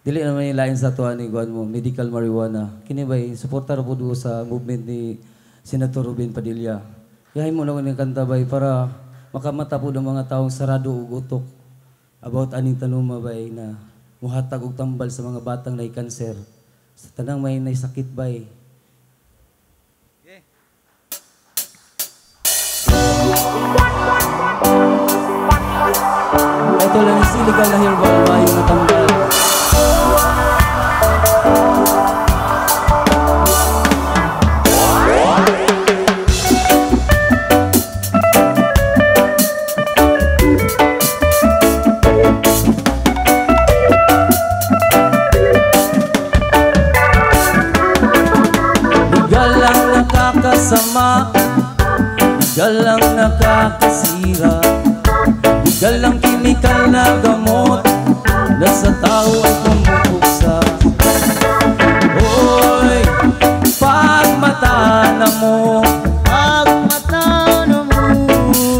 Dili naman yung lain sa tuwa ni Guan mo, medical marijuana. Kini ba'y supportar po doon sa movement ni Senator Ruben Padilla. Yahay mo naman yung kanta ba'y para makamata po ng mga taong sarado o utok about aning tanuma ba'y na muhatag og tambal sa mga batang na kanser. Sa tanang may naisakit ba'y. Ito lang is illegal na herbal ba yung natanggal. Galang nakakasira, galang kimikal na gamot na sa tao ay pumupuksa. Hoy, pagmata na mo,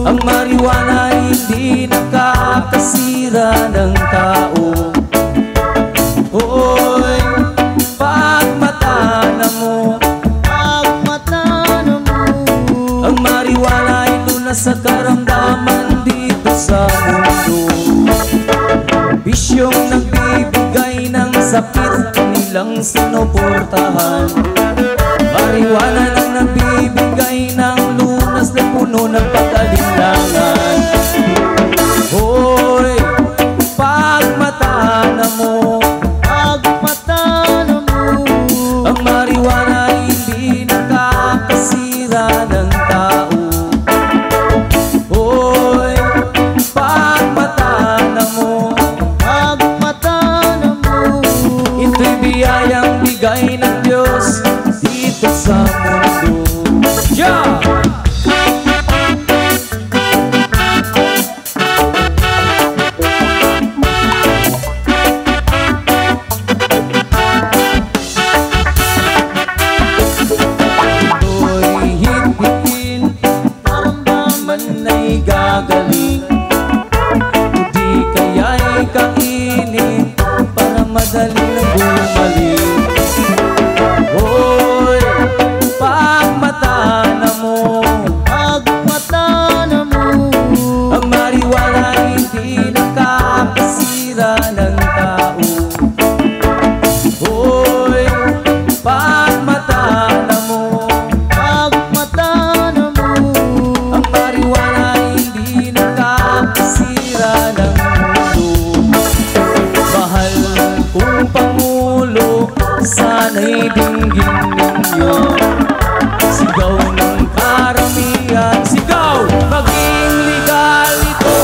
ang marijuana hindi nakakasira ng tao. Hoy, pagmata na mo, ang marijuana ay lunas sa karamdaman dito sa mundo. Bisyong nagbibigay ng sakit nilang sinuportahan. Marijuana nang nagbibigay ng lunas na puno ng pag-alinlangan. Hoy, pagmata na mo, ang marijuana ay hindi nakakasira ng tao. Hoy, pagmata na mo, ito'y biyayang bigay ng Diyos dito sa mundo. Yeah! Gagaling, hindi kaya'y kainin para madali nang bumalik. Hoy, pagmata na mo, ang marijuana hindi nakakasira ng tao. Hoy, pagmata na mo, ang marijuana sira ng mundo. Mahal kong Pangulo, sana'y dinggin ninyo. Sigaw ng karamihan, sigaw, maging legal ito.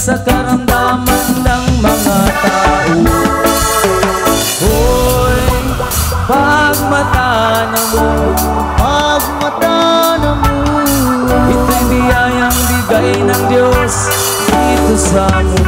Sa karamdaman ng mga tao. Hoy, pagmata na mo, ito'y biyayang bigay ng Diyos dito sa mundo.